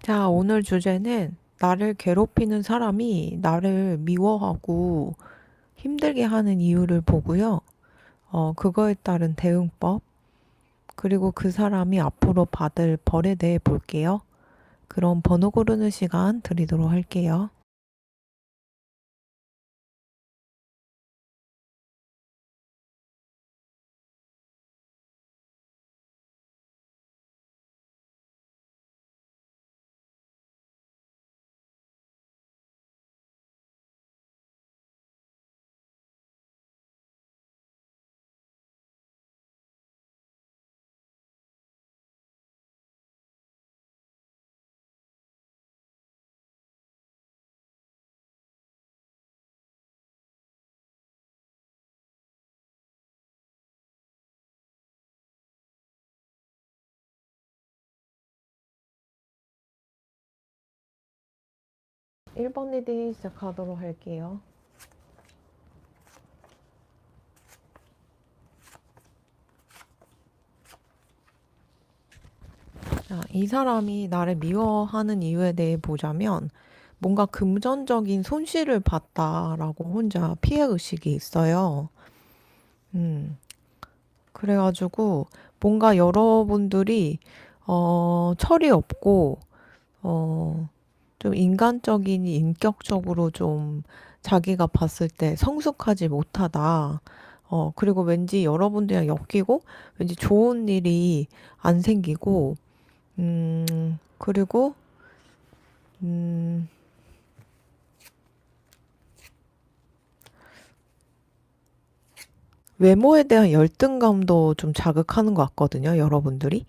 자, 오늘 주제는 나를 괴롭히는 사람이 나를 미워하고 힘들게 하는 이유를 보고요. 그거에 따른 대응법, 그리고 그 사람이 앞으로 받을 벌에 대해 볼게요. 그럼 번호 고르는 시간 드리도록 할게요. 1번 리딩 시작하도록 할게요. 자, 이 사람이 나를 미워하는 이유에 대해 보자면 뭔가 금전적인 손실을 봤다라고 혼자 피해의식이 있어요. 음. 그래가지고 뭔가 여러분들이 철이 없고 좀 인간적인 인격적으로 좀 자기가 봤을 때 성숙하지 못하다. 그리고 왠지 여러분들이랑 엮이고 왠지 좋은 일이 안 생기고 그리고 음, 외모에 대한 열등감도 좀 자극하는 것 같거든요, 여러분들이.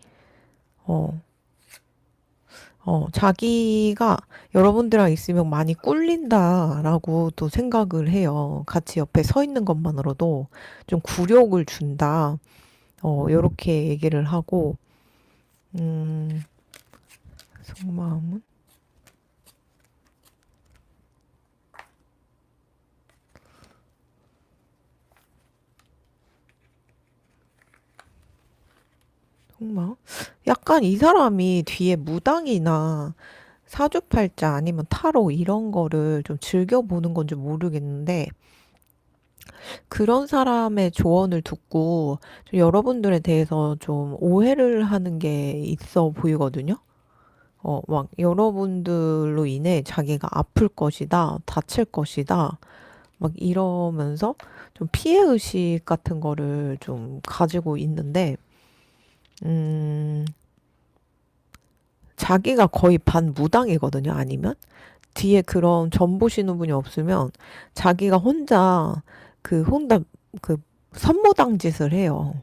어, 자기가 여러분들이랑 있으면 많이 꿀린다라고 또 생각을 해요. 같이 옆에 서 있는 것만으로도 좀 굴욕을 준다. 요렇게 얘기를 하고, 음, 속마음은? 속마음? 약간 이 사람이 뒤에 무당이나 사주팔자 아니면 타로 이런 거를 좀 즐겨보는 건지 모르겠는데, 그런 사람의 조언을 듣고 좀 여러분들에 대해서 좀 오해를 하는 게 있어 보이거든요. 막 여러분들로 인해 자기가 아플 것이다, 다칠 것이다, 막 이러면서 좀 피해의식 같은 거를 좀 가지고 있는데, 음, 자기가 거의 반무당이거든요, 아니면? 뒤에 그런 전 보시는 분이 없으면 자기가 혼자 그 선무당 짓을 해요.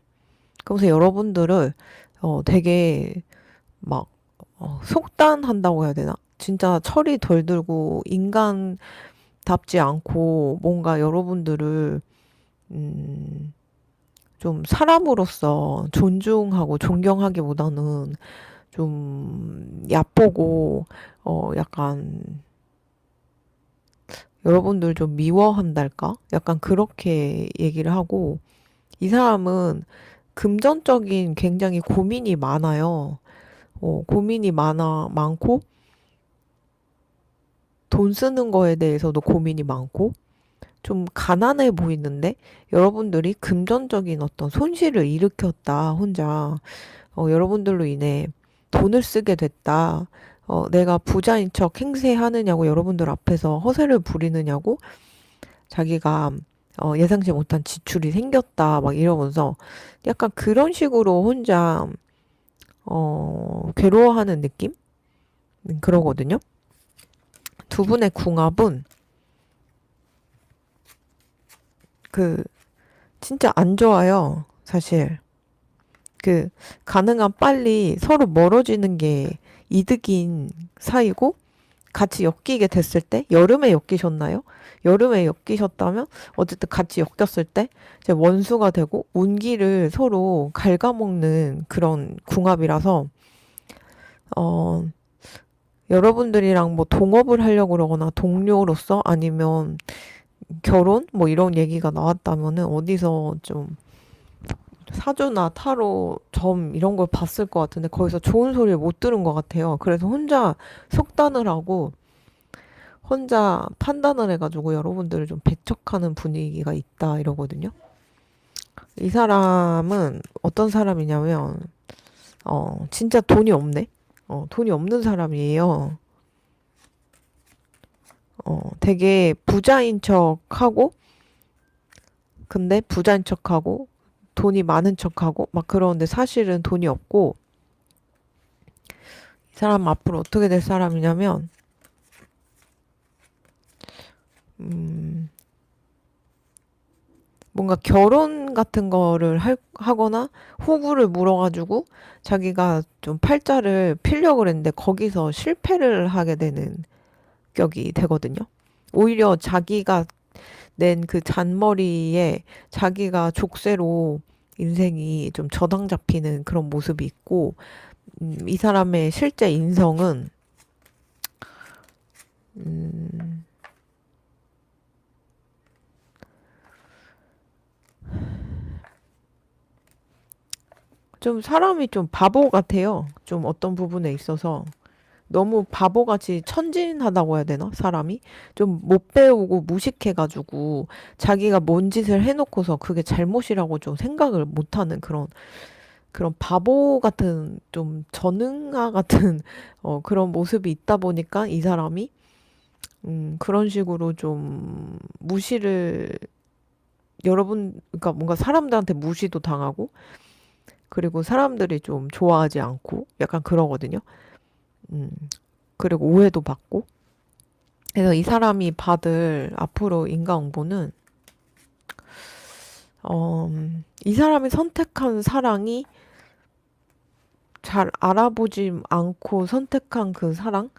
그래서 여러분들을 되게 막 속단한다고 해야 되나? 진짜 철이 덜 들고 인간답지 않고 뭔가 여러분들을 음, 좀 사람으로서 존중하고 존경하기보다는 좀 얕보고 약간 여러분들 좀 미워한달까? 약간 그렇게 얘기를 하고 이 사람은 금전적인 굉장히 고민이 많아요. 고민이 많고 돈 쓰는 거에 대해서도 고민이 많고 좀 가난해 보이는데 여러분들이 금전적인 어떤 손실을 일으켰다 혼자 여러분들로 인해 돈을 쓰게 됐다. 내가 부자인 척 행세하느냐고 여러분들 앞에서 허세를 부리느냐고 자기가 예상치 못한 지출이 생겼다 막 이러면서 약간 그런 식으로 혼자 괴로워하는 느낌? 그러거든요. 두 분의 궁합은 그 진짜 안 좋아요. 사실 그 가능한 빨리 서로 멀어지는 게 이득인 사이고 같이 엮이게 됐을 때 여름에 엮이셨나요? 여름에 엮이셨다면 어쨌든 같이 엮였을 때 이제 원수가 되고 운기를 서로 갉아먹는 그런 궁합이라서 어 여러분들이랑 뭐 동업을 하려고 그러거나 동료로서 아니면 결혼 뭐 이런 얘기가 나왔다면은 어디서 좀 사주나 타로 점 이런 걸 봤을 것 같은데 거기서 좋은 소리를 못 들은 것 같아요. 그래서 혼자 속단을 하고 혼자 판단을 해가지고 여러분들을 좀 배척하는 분위기가 있다 이러거든요. 이 사람은 어떤 사람이냐면 진짜 돈이 없네. 돈이 없는 사람이에요. 되게 부자인 척하고 근데 부자인 척하고 돈이 많은 척하고 막 그러는데 사실은 돈이 없고 이 사람 앞으로 어떻게 될 사람이냐면 음, 뭔가 결혼 같은 거를 하거나 호구를 물어가지고 자기가 좀 팔자를 필려고 그랬는데 거기서 실패를 하게 되는 격이 되거든요. 오히려 자기가 낸 그 잔머리에 자기가 족쇄로 인생이 좀 저당 잡히는 그런 모습이 있고, 이 사람의 실제 인성은, 음, 좀 사람이 좀 바보 같아요. 좀 어떤 부분에 있어서. 너무 바보같이 천진하다고 해야 되나? 사람이? 좀 못 배우고 무식해가지고 자기가 뭔 짓을 해놓고서 그게 잘못이라고 좀 생각을 못하는 그런 바보 같은 좀 전응아 같은 그런 모습이 있다 보니까 이 사람이 그런 식으로 좀 무시를 그러니까 뭔가 사람들한테 무시도 당하고 그리고 사람들이 좀 좋아하지 않고 약간 그러거든요. 음, 그리고 오해도 받고. 그래서 이 사람이 받을 앞으로 인과응보는 이 사람이 선택한 사랑이 잘 알아보지 않고 선택한 그 사랑?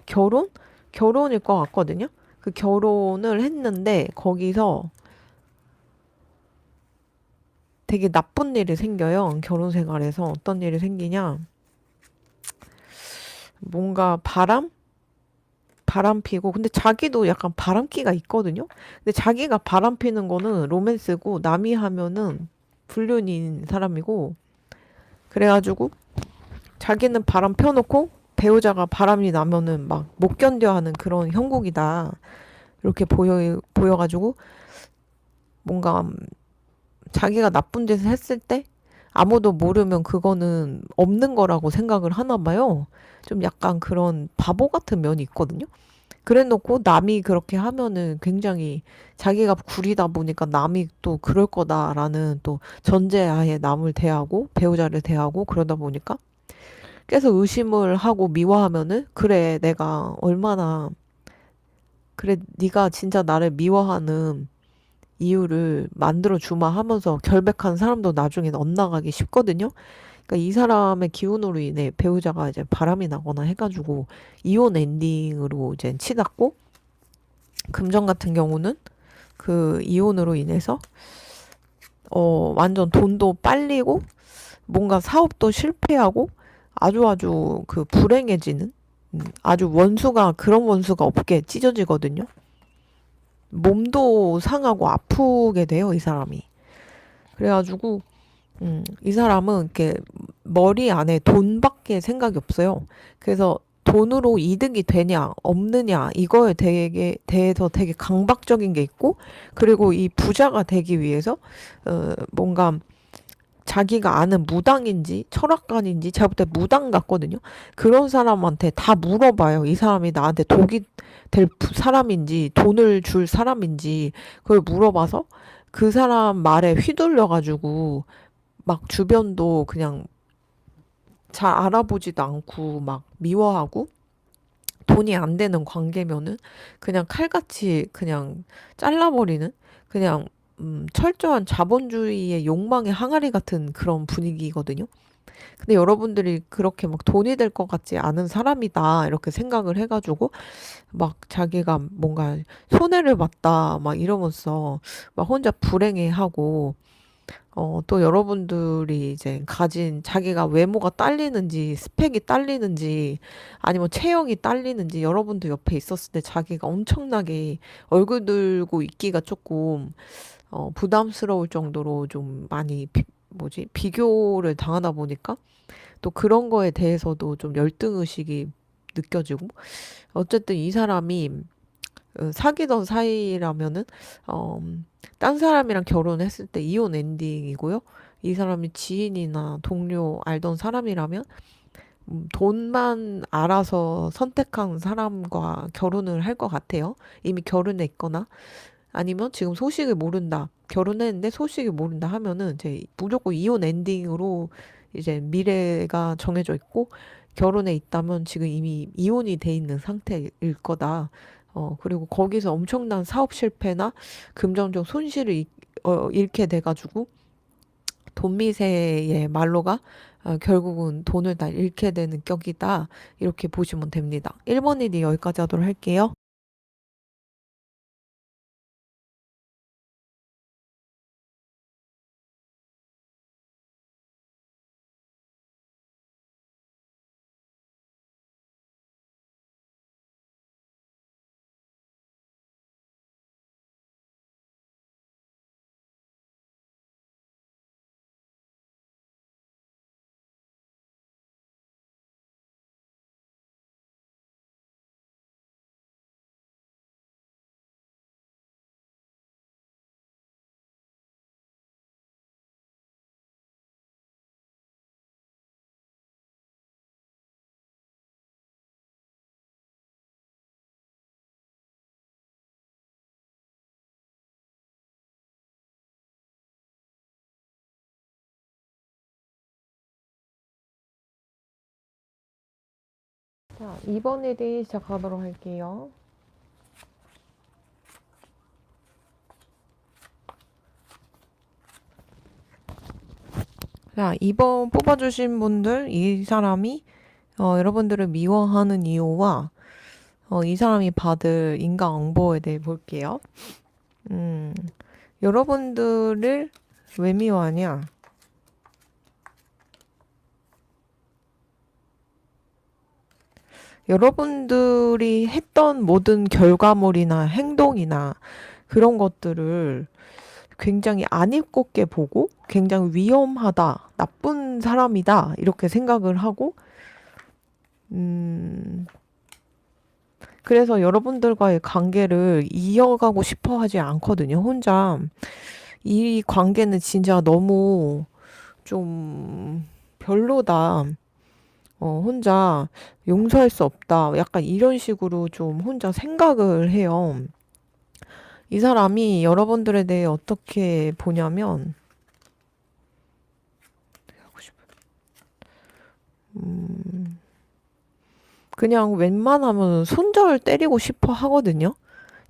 결혼? 결혼일 것 같거든요? 그 결혼을 했는데 거기서 되게 나쁜 일이 생겨요. 결혼 생활에서 어떤 일이 생기냐? 뭔가 바람 피고 근데 자기도 약간 바람기가 있거든요. 근데 자기가 바람 피는 거는 로맨스고 남이 하면은 불륜인 사람이고 그래가지고 자기는 바람 펴놓고 배우자가 바람이 나면은 막 못 견뎌 하는 그런 형국이다. 이렇게 보여가지고 뭔가 자기가 나쁜 짓을 했을 때 아무도 모르면 그거는 없는 거라고 생각을 하나 봐요. 좀 약간 그런 바보 같은 면이 있거든요. 그래 놓고 남이 그렇게 하면은 굉장히 자기가 구리다 보니까 남이 또 그럴 거다라는 또 전제하에 남을 대하고 배우자를 대하고 그러다 보니까 계속 의심을 하고 미워하면은 그래 내가 얼마나 그래 네가 진짜 나를 미워하는 이유를 만들어 주마 하면서 결백한 사람도 나중엔 엇나가기 쉽거든요. 그러니까 이 사람의 기운으로 인해 배우자가 이제 바람이 나거나 해가지고 이혼 엔딩으로 이제 치닫고 금전 같은 경우는 그 이혼으로 인해서 완전 돈도 빨리고 뭔가 사업도 실패하고 아주 그 불행해지는 아주 원수가 그런 원수가 없게 찢어지거든요. 몸도 상하고 아프게 돼요, 이 사람이. 그래가지고 이 사람은 이렇게 머리 안에 돈밖에 생각이 없어요. 그래서 돈으로 이득이 되냐, 없느냐, 이거에 대해서 되게 강박적인 게 있고, 그리고 이 부자가 되기 위해서, 뭔가 자기가 아는 무당인지 철학관인지 제가 볼 때 무당 같거든요. 그런 사람한테 다 물어봐요. 이 사람이 나한테 독이 될 사람인지 돈을 줄 사람인지 그걸 물어봐서 그 사람 말에 휘둘려 가지고 막 주변도 그냥 잘 알아보지도 않고 막 미워하고 돈이 안 되는 관계면은 그냥 칼같이 그냥 잘라버리는 그냥 철저한 자본주의의 욕망의 항아리 같은 그런 분위기거든요. 근데 여러분들이 그렇게 막 돈이 될 것 같지 않은 사람이다 이렇게 생각을 해가지고 막 자기가 뭔가 손해를 봤다 막 이러면서 막 혼자 불행해하고 또 여러분들이 이제 가진 자기가 외모가 딸리는지 스펙이 딸리는지 아니면 체형이 딸리는지 여러분들 옆에 있었을 때 자기가 엄청나게 얼굴 들고 있기가 조금 부담스러울 정도로 좀 많이 비교를 당하다 보니까 또 그런 거에 대해서도 좀 열등의식이 느껴지고, 어쨌든 이 사람이 사귀던 사이라면은, 어, 딴 사람이랑 결혼했을 때 이혼 엔딩이고요. 이 사람이 지인이나 동료 알던 사람이라면, 돈만 알아서 선택한 사람과 결혼을 할 것 같아요. 이미 결혼해 있거나, 아니면 지금 소식을 모른다. 결혼했는데 소식을 모른다 하면은 이제 무조건 이혼 엔딩으로 이제 미래가 정해져 있고, 결혼해 있다면 지금 이미 이혼이 돼 있는 상태일 거다. 그리고 거기서 엄청난 사업 실패나 금전적 손실을 잃게 돼가지고 돈미세의 말로가 결국은 돈을 다 잃게 되는 격이다. 이렇게 보시면 됩니다. 1번 일이 여기까지 하도록 할게요. 자, 2번 일이 시작하도록 할게요. 자, 2번 뽑아주신 분들, 이 사람이 여러분들을 미워하는 이유와 이 사람이 받을 인과응보에 대해 볼게요. 음, 여러분들을 왜 미워하냐? 여러분들이 했던 모든 결과물이나 행동이나 그런 것들을 굉장히 안 입곱게 보고 굉장히 위험하다, 나쁜 사람이다, 이렇게 생각을 하고, 음, 그래서 여러분들과의 관계를 이어가고 싶어 하지 않거든요, 혼자. 이 관계는 진짜 너무 좀 별로다. 혼자 용서할 수 없다. 약간 이런 식으로 좀 혼자 생각을 해요. 이 사람이 여러분들에 대해 어떻게 보냐면, 음, 그냥 웬만하면 손절 때리고 싶어 하거든요.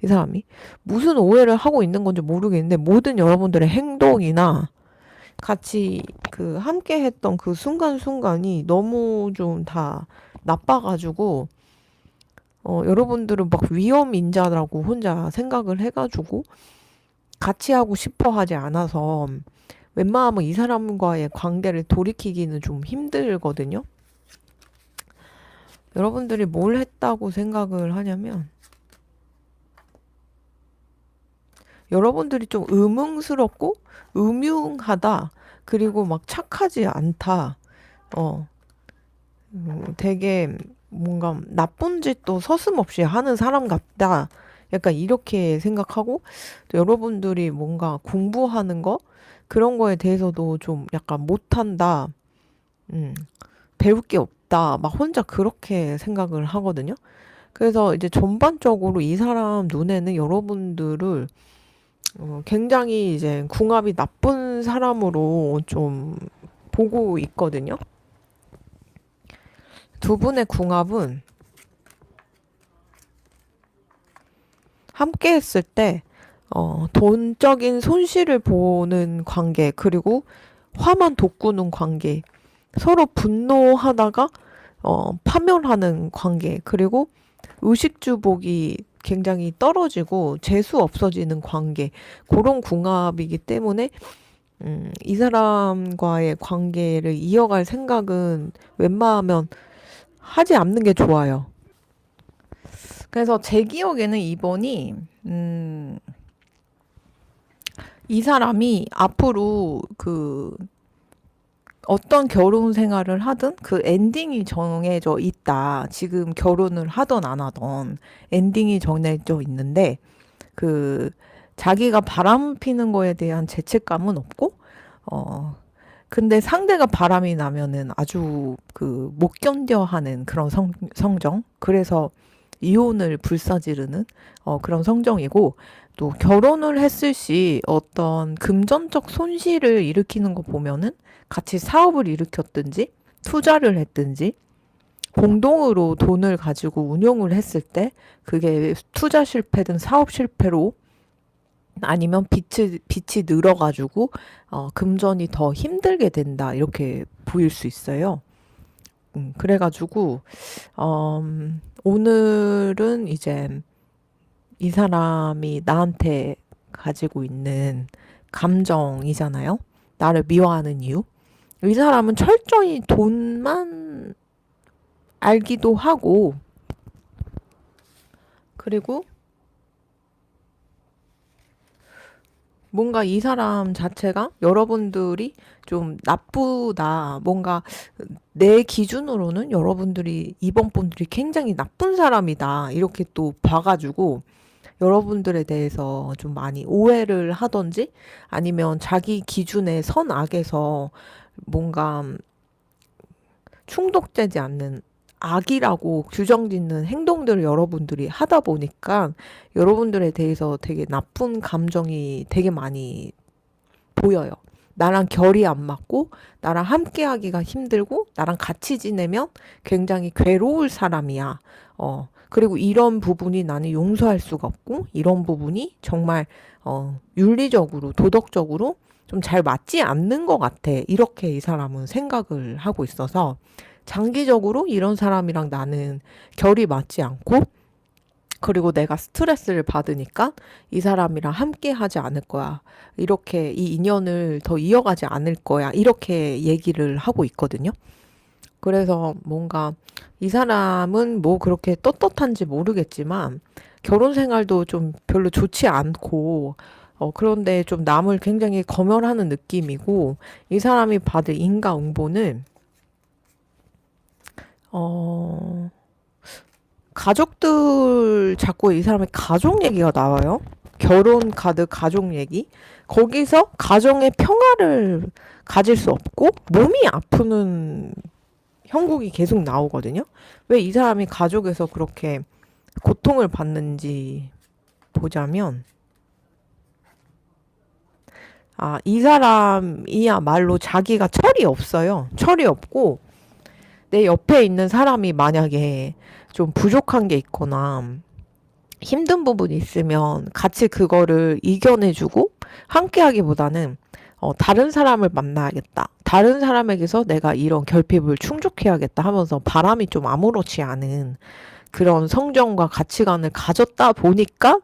이 사람이. 무슨 오해를 하고 있는 건지 모르겠는데, 모든 여러분들의 행동이나 같이 함께 했던 그 순간순간이 너무 좀 다 나빠가지고, 여러분들은 막 위험 인자라고 혼자 생각을 해가지고 같이 하고 싶어 하지 않아서 웬만하면 이 사람과의 관계를 돌이키기는 좀 힘들거든요. 여러분들이 뭘 했다고 생각을 하냐면, 여러분들이 좀 의문스럽고 음흉하다. 그리고 막 착하지 않다. 어, 되게 뭔가 나쁜 짓도 서슴없이 하는 사람 같다. 약간 이렇게 생각하고, 또 여러분들이 뭔가 공부하는 거, 그런 거에 대해서도 좀 약간 못한다. 음, 배울 게 없다. 막 혼자 그렇게 생각을 하거든요. 그래서 이제 전반적으로 이 사람 눈에는 여러분들을 굉장히 이제 궁합이 나쁜 사람으로 좀 보고 있거든요. 두 분의 궁합은 함께 했을 때, 돈적인 손실을 보는 관계, 그리고 화만 돋구는 관계, 서로 분노하다가, 파멸하는 관계, 그리고 의식주복이 굉장히 떨어지고 재수 없어지는 관계, 그런 궁합이기 때문에, 이 사람과의 관계를 이어갈 생각은 웬만하면 하지 않는 게 좋아요. 그래서 제 기억에는 이번이, 이 사람이 앞으로 어떤 결혼 생활을 하든 그 엔딩이 정해져 있다. 지금 결혼을 하던 안 하던 엔딩이 정해져 있는데 그 자기가 바람 피는 거에 대한 죄책감은 없고 어 근데 상대가 바람이 나면은 아주 그 못 견뎌 하는 그런 성정. 그래서 이혼을 불사지르는 그런 성정이고 또 결혼을 했을 시 어떤 금전적 손실을 일으키는 거 보면은 같이 사업을 일으켰든지 투자를 했든지 공동으로 돈을 가지고 운용을 했을 때 그게 투자 실패든 사업 실패로 아니면 빚이 늘어가지고 금전이 더 힘들게 된다 이렇게 보일 수 있어요. 그래가지고 오늘은 이제 이 사람이 나한테 가지고 있는 감정이잖아요. 나를 미워하는 이유. 이 사람은 철저히 돈만 알기도 하고, 그리고 뭔가 이 사람 자체가 여러분들이 좀 나쁘다. 뭔가 내 기준으로는 여러분들이, 이번 분들이 굉장히 나쁜 사람이다. 이렇게 또 봐가지고 여러분들에 대해서 좀 많이 오해를 하던지 아니면 자기 기준의 선악에서 뭔가 충족되지 않는 악이라고 규정짓는 행동들을 여러분들이 하다 보니까 여러분들에 대해서 되게 나쁜 감정이 되게 많이 보여요. 나랑 결이 안 맞고, 나랑 함께 하기가 힘들고, 나랑 같이 지내면 굉장히 괴로울 사람이야. 그리고 이런 부분이 나는 용서할 수가 없고, 이런 부분이 정말, 윤리적으로, 도덕적으로 좀 잘 맞지 않는 것 같아. 이렇게 이 사람은 생각을 하고 있어서, 장기적으로 이런 사람이랑 나는 결이 맞지 않고, 그리고 내가 스트레스를 받으니까 이 사람이랑 함께 하지 않을 거야. 이렇게 이 인연을 더 이어가지 않을 거야. 이렇게 얘기를 하고 있거든요. 그래서 뭔가 이 사람은 뭐 그렇게 떳떳한지 모르겠지만 결혼 생활도 좀 별로 좋지 않고 그런데 좀 남을 굉장히 검열하는 느낌이고 이 사람이 받을 인과응보는 어, 가족들 자꾸 이 사람의 가족 얘기가 나와요. 결혼 카드 가족 얘기. 거기서 가정의 평화를 가질 수 없고 몸이 아프는 형국이 계속 나오거든요. 왜 이 사람이 가족에서 그렇게 고통을 받는지 보자면 이 사람이야말로 자기가 철이 없어요. 철이 없고 내 옆에 있는 사람이 만약에 좀 부족한 게 있거나 힘든 부분이 있으면 같이 그거를 이겨내주고 함께 하기보다는 다른 사람을 만나야겠다. 다른 사람에게서 내가 이런 결핍을 충족해야겠다 하면서 바람이 좀 아무렇지 않은 그런 성정과 가치관을 가졌다 보니까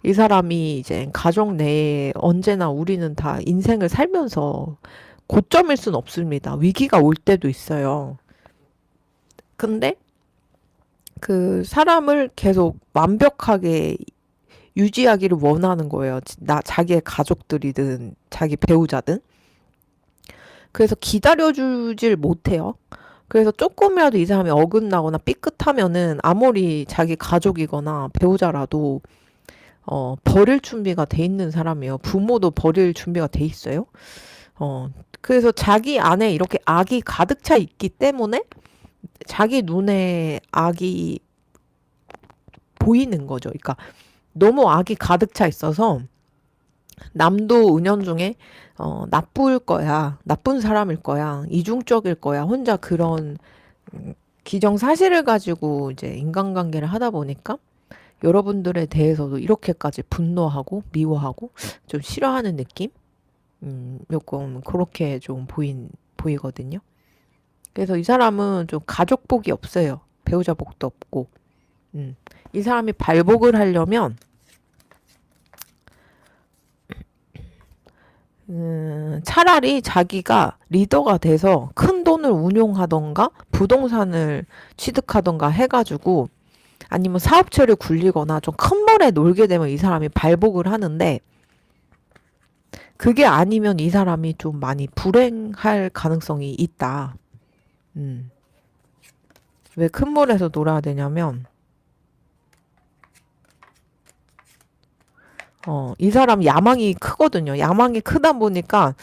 이 사람이 이제 가족 내에 언제나 우리는 다 인생을 살면서 고점일 순 없습니다. 위기가 올 때도 있어요. 근데 그 사람을 계속 완벽하게 유지하기를 원하는 거예요. 자기의 가족들이든 자기 배우자든. 그래서 기다려주질 못해요. 그래서 조금이라도 이 사람이 어긋나거나 삐끗하면은 아무리 자기 가족이거나 배우자라도 버릴 준비가 돼 있는 사람이에요. 부모도 버릴 준비가 돼 있어요. 그래서 자기 안에 이렇게 악이 가득 차 있기 때문에 자기 눈에 악이 보이는 거죠. 그러니까 너무 악이 가득 차 있어서 남도 은연중에 나쁠 거야, 나쁜 사람일 거야, 이중적일 거야, 혼자 그런 기정사실을 가지고 이제 인간관계를 하다 보니까 여러분들에 대해서도 이렇게까지 분노하고 미워하고 좀 싫어하는 느낌? 조금 그렇게 좀 보이거든요. 그래서 이 사람은 좀 가족복이 없어요. 배우자 복도 없고. 음. 이 사람이 발복을 하려면 차라리 자기가 리더가 돼서 큰 돈을 운용하던가 부동산을 취득하던가 해가지고 아니면 사업체를 굴리거나 좀 큰 벌에 놀게 되면 이 사람이 발복을 하는데 그게 아니면 이 사람이 좀 많이 불행할 가능성이 있다. 음. 왜 큰 물에서 놀아야 되냐면, 이 사람 야망이 크거든요. 야망이 크다 보니까,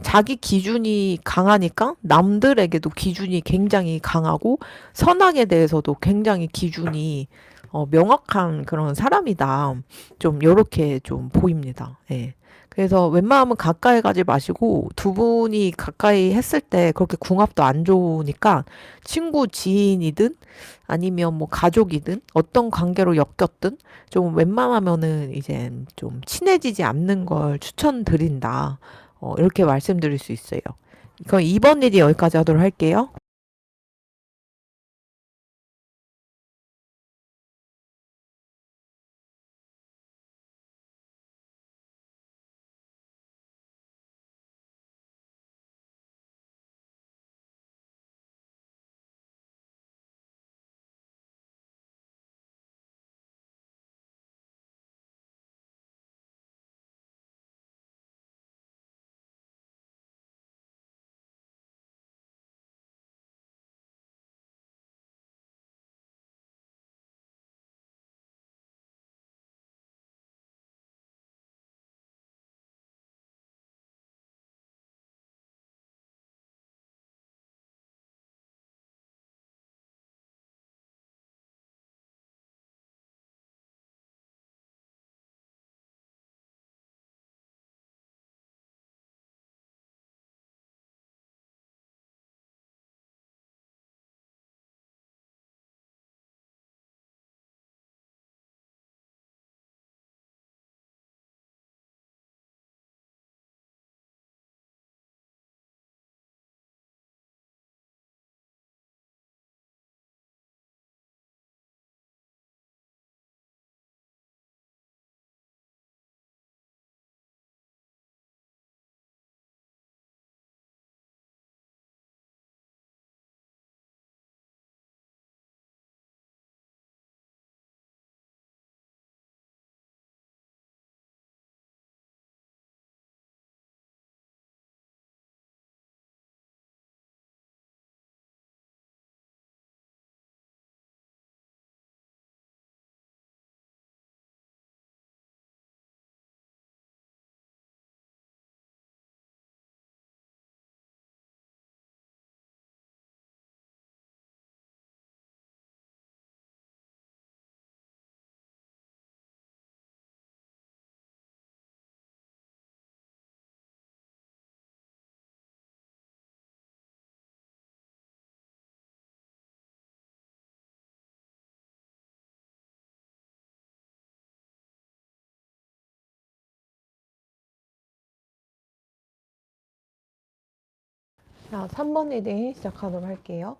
자기 기준이 강하니까 남들에게도 기준이 굉장히 강하고, 선악에 대해서도 굉장히 기준이, 명확한 그런 사람이다. 좀, 요렇게 좀 보입니다. 예. 그래서 웬만하면 가까이 가지 마시고, 두 분이 가까이 했을 때 그렇게 궁합도 안 좋으니까, 친구, 지인이든, 아니면 뭐 가족이든, 어떤 관계로 엮였든, 좀 웬만하면은 이제 좀 친해지지 않는 걸 추천드린다. 이렇게 말씀드릴 수 있어요. 그럼 이번 일이 여기까지 하도록 할게요. 자, 3번 리딩 시작하도록 할게요.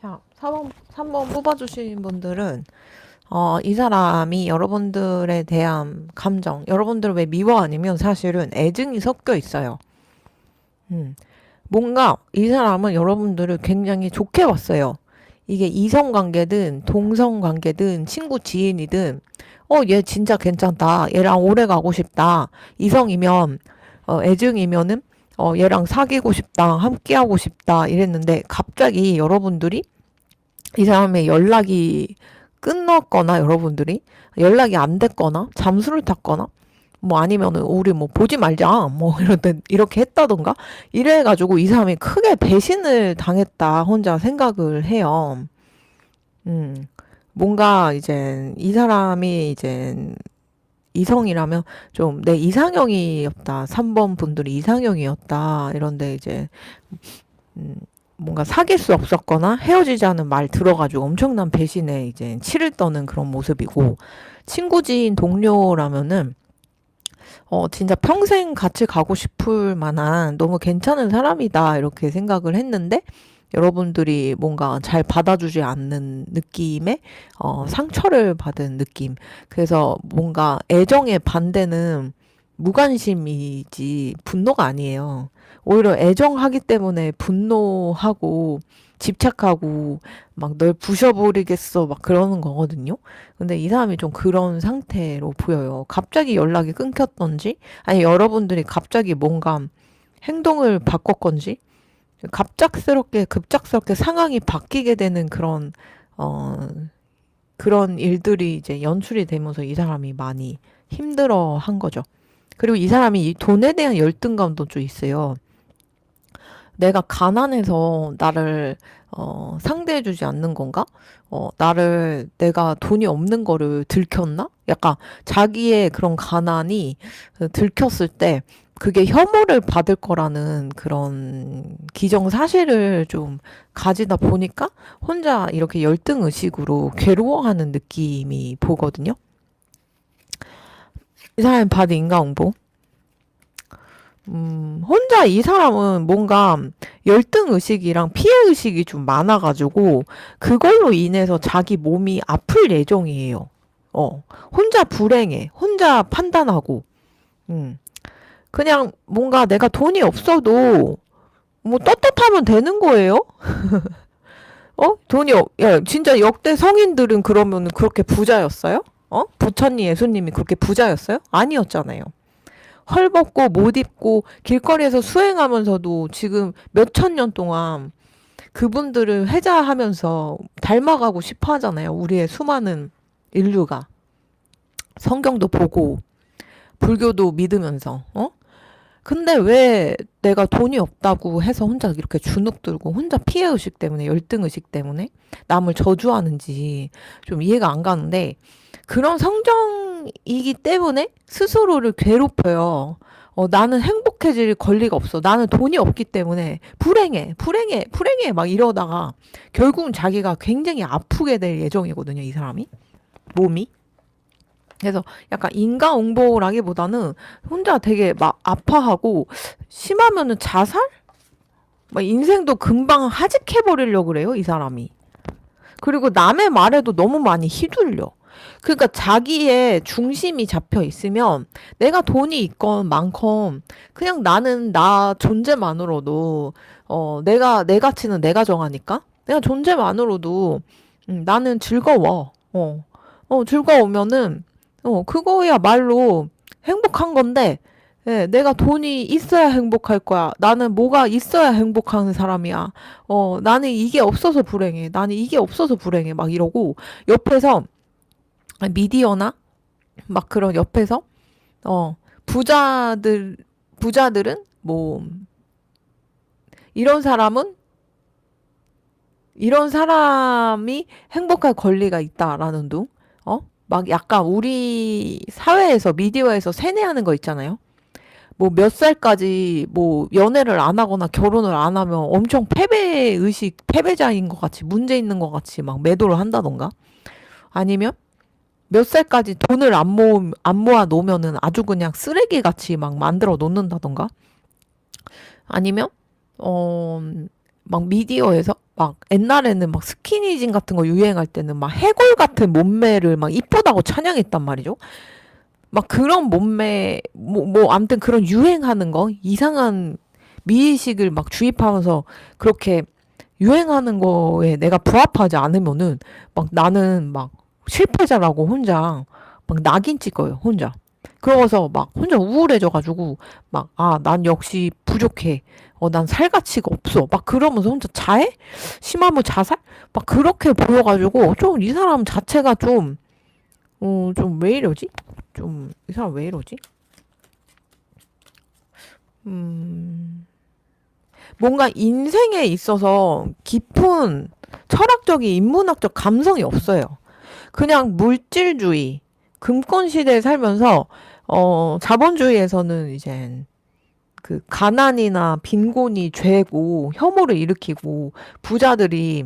자, 3번 뽑아주신 분들은, 이 사람이 여러분들에 대한 감정, 여러분들을 왜 미워 아니면 사실은 애증이 섞여 있어요. 음. 뭔가 이 사람은 여러분들을 굉장히 좋게 봤어요. 이게 이성 관계든 동성 관계든 친구 지인이든 얘 진짜 괜찮다. 얘랑 오래 가고 싶다. 이성이면 애증이면은 얘랑 사귀고 싶다. 함께 하고 싶다. 이랬는데 갑자기 여러분들이 이 사람의 연락이 끊었거나 여러분들이 연락이 안 됐거나 잠수를 탔거나 뭐 아니면은 우리 뭐 보지 말자 뭐 이렇게 했다던가 이래가지고 이 사람이 크게 배신을 당했다 혼자 생각을 해요. 음 뭔가 이제 이 사람이 이제 이성이라면 좀 내 이상형이었다. 3번 분들이 이상형이었다. 이런데 이제 음, 뭔가 사귈 수 없었거나 헤어지자는 말 들어가지고 엄청난 배신에 이제 치를 떠는 그런 모습이고 친구 지인 동료라면은 진짜 평생 같이 가고 싶을 만한 너무 괜찮은 사람이다, 이렇게 생각을 했는데, 여러분들이 뭔가 잘 받아주지 않는 느낌에, 상처를 받은 느낌. 그래서 뭔가 애정의 반대는 무관심이지 분노가 아니에요. 오히려 애정하기 때문에 분노하고 집착하고 막 널 부셔버리겠어 막 그러는 거거든요. 근데 이 사람이 좀 그런 상태로 보여요. 갑자기 연락이 끊겼던지 아니 여러분들이 갑자기 뭔가 행동을 바꿨건지 갑작스럽게 급작스럽게 상황이 바뀌게 되는 어 그런 일들이 이제 연출이 되면서 이 사람이 많이 힘들어 한 거죠. 그리고 이 사람이 이 돈에 대한 열등감도 좀 있어요. 내가 가난해서 나를 상대해주지 않는 건가? 내가 돈이 없는 거를 들켰나? 약간 자기의 그런 가난이 들켰을 때 그게 혐오를 받을 거라는 그런 기정사실을 좀 가지다 보니까 혼자 이렇게 열등의식으로 괴로워하는 느낌이 보거든요. 이 사람이 받은 인과응보. 혼자 이 사람은 뭔가 열등의식이랑 피해의식이 좀 많아가지고, 그걸로 인해서 자기 몸이 아플 예정이에요. 혼자 불행해. 혼자 판단하고, 음. 그냥 뭔가 내가 돈이 없어도, 뭐, 떳떳하면 되는 거예요? 야, 진짜 역대 성인들은 그러면 그렇게 부자였어요? 부처님, 예수님이 그렇게 부자였어요? 아니었잖아요. 헐벗고 못 입고 길거리에서 수행하면서도 지금 몇천 년 동안 그분들을 회자하면서 닮아가고 싶어 하잖아요. 우리의 수많은 인류가. 성경도 보고 불교도 믿으면서. 근데 왜 내가 돈이 없다고 해서 혼자 이렇게 주눅 들고 혼자 피해의식 때문에 열등의식 때문에 남을 저주하는지 좀 이해가 안 가는데 그런 성정이기 때문에 스스로를 괴롭혀요. 나는 행복해질 권리가 없어. 나는 돈이 없기 때문에 불행해, 불행해, 불행해 막 이러다가 결국은 자기가 굉장히 아프게 될 예정이거든요. 이 사람이. 몸이. 그래서 약간 인과응보라기보다는 혼자 되게 막 아파하고 심하면은 자살? 막 인생도 금방 하직해버리려고 그래요, 이 사람이. 그리고 남의 말에도 너무 많이 휘둘려. 그러니까 자기의 중심이 잡혀 있으면 내가 돈이 있건 많건 그냥 나는 나 존재만으로도 내 가치는 내가 정하니까 내가 존재만으로도 나는 즐거워. 즐거우면은 그거야말로 행복한 건데, 예, 내가 돈이 있어야 행복할 거야. 나는 뭐가 있어야 행복한 사람이야. 나는 이게 없어서 불행해. 나는 이게 없어서 불행해. 막 이러고, 옆에서, 미디어나, 막 그런 옆에서, 어, 부자들은, 뭐, 이런 사람은, 이런 사람이 행복할 권리가 있다라는 둥, 막 약간 우리 사회에서 미디어에서 세뇌하는 거 있잖아요. 뭐 몇 살까지 뭐 연애를 안 하거나 결혼을 안 하면 엄청 패배자인 것 같이 문제 있는 것 같이 막 매도를 한다던가 아니면 몇 살까지 돈을 안 모아 놓으면은 아주 그냥 쓰레기 같이 막 만들어 놓는다던가 아니면 어 막 미디어에서 막 옛날에는 막 스키니진 같은 거 유행할 때는 막 해골 같은 몸매를 막 이쁘다고 찬양했단 말이죠. 막 그런 몸매 아무튼 그런 유행하는 거 이상한 미의식을 막 주입하면서 그렇게 유행하는 거에 내가 부합하지 않으면은 막 나는 막 실패자라고 혼자 막 낙인 찍어요 혼자. 그러고서 막 혼자 우울해져가지고 막 난 역시 부족해. 난 살 가치가 없어. 막 그러면서 혼자 자해? 심하면 자살? 막 그렇게 보여가지고 좀 이 사람 자체가 좀 왜 이러지? 좀 이 사람 왜 이러지? 음, 뭔가 인생에 있어서 깊은 철학적인 인문학적 감성이 없어요. 그냥 물질주의, 금권 시대에 살면서 자본주의에서는 이제 그 가난이나 빈곤이 죄고 혐오를 일으키고 부자들이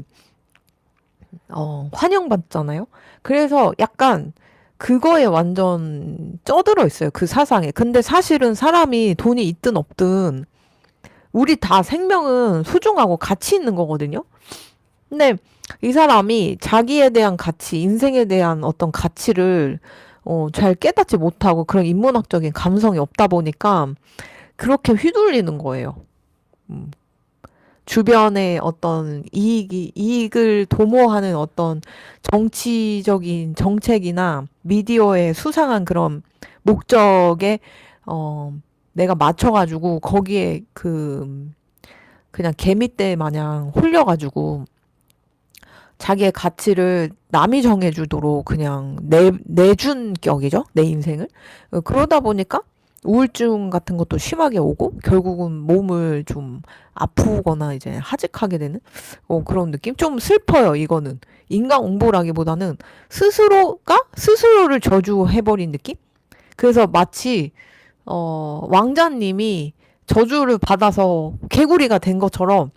환영받잖아요. 그래서 약간 그거에 완전 쩌들어 있어요. 그 사상에. 근데 사실은 사람이 돈이 있든 없든 우리 다 생명은 소중하고 가치 있는 거거든요. 근데 이 사람이 자기에 대한 가치, 인생에 대한 어떤 가치를 잘 깨닫지 못하고 그런 인문학적인 감성이 없다 보니까 그렇게 휘둘리는 거예요. 음. 주변의 어떤 이익을 도모하는 어떤 정치적인 정책이나 미디어의 수상한 그런 목적에, 어, 내가 맞춰가지고 거기에 그냥 개미떼 마냥 홀려가지고 자기의 가치를 남이 정해주도록 그냥 내준 격이죠. 내 인생을. 그러다 보니까 우울증 같은 것도 심하게 오고 결국은 몸을 좀 아프거나 이제 하직하게 되는 그런 느낌? 좀 슬퍼요, 이거는. 인간 공부라기보다는 스스로가 스스로를 저주해버린 느낌? 그래서 마치, 왕자님이 저주를 받아서 개구리가 된 것처럼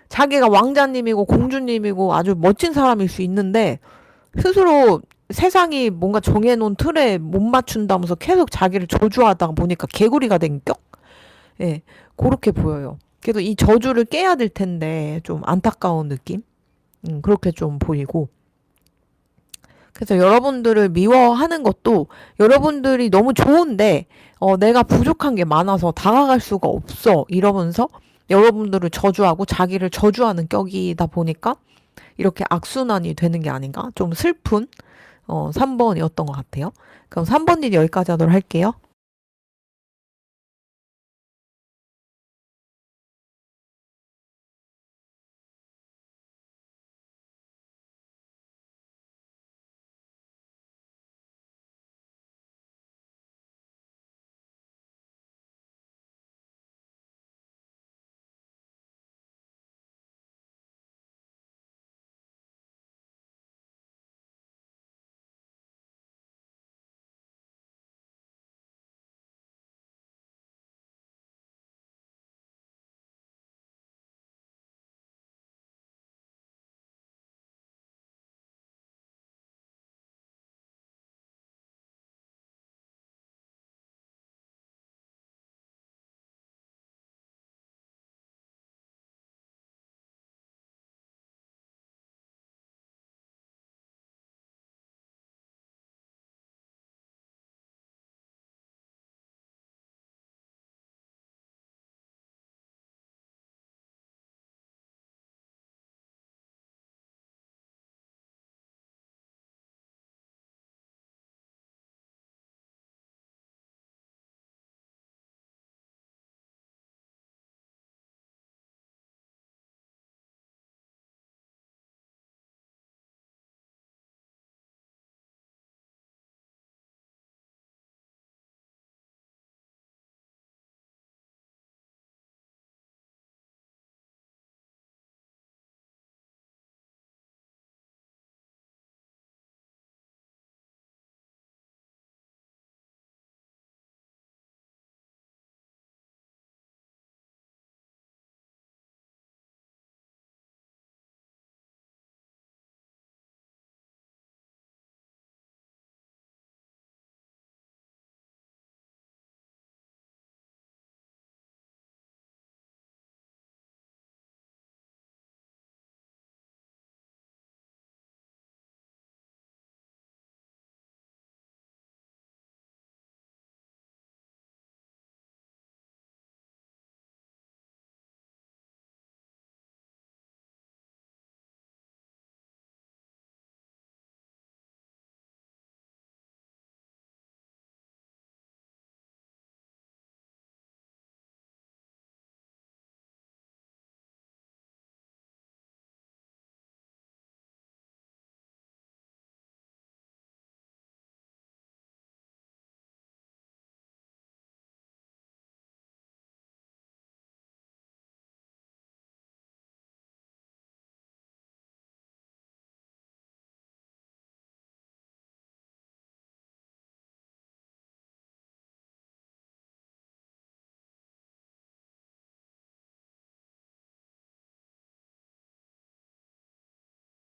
자기가 왕자님이고 공주님이고 아주 멋진 사람일 수 있는데 스스로 세상이 뭔가 정해놓은 틀에 못 맞춘다면서 계속 자기를 저주하다 보니까 개구리가 된 격? 예, 그렇게 보여요. 그래도 이 저주를 깨야 될 텐데 좀 안타까운 느낌? 그렇게 좀 보이고. 그래서 여러분들을 미워하는 것도 여러분들이 너무 좋은데, 내가 부족한 게 많아서 다가갈 수가 없어. 이러면서 여러분들을 저주하고 자기를 저주하는 격이다 보니까 이렇게 악순환이 되는 게 아닌가? 좀 슬픈, 3번이었던 것 같아요. 그럼 3번 일 여기까지 하도록 할게요.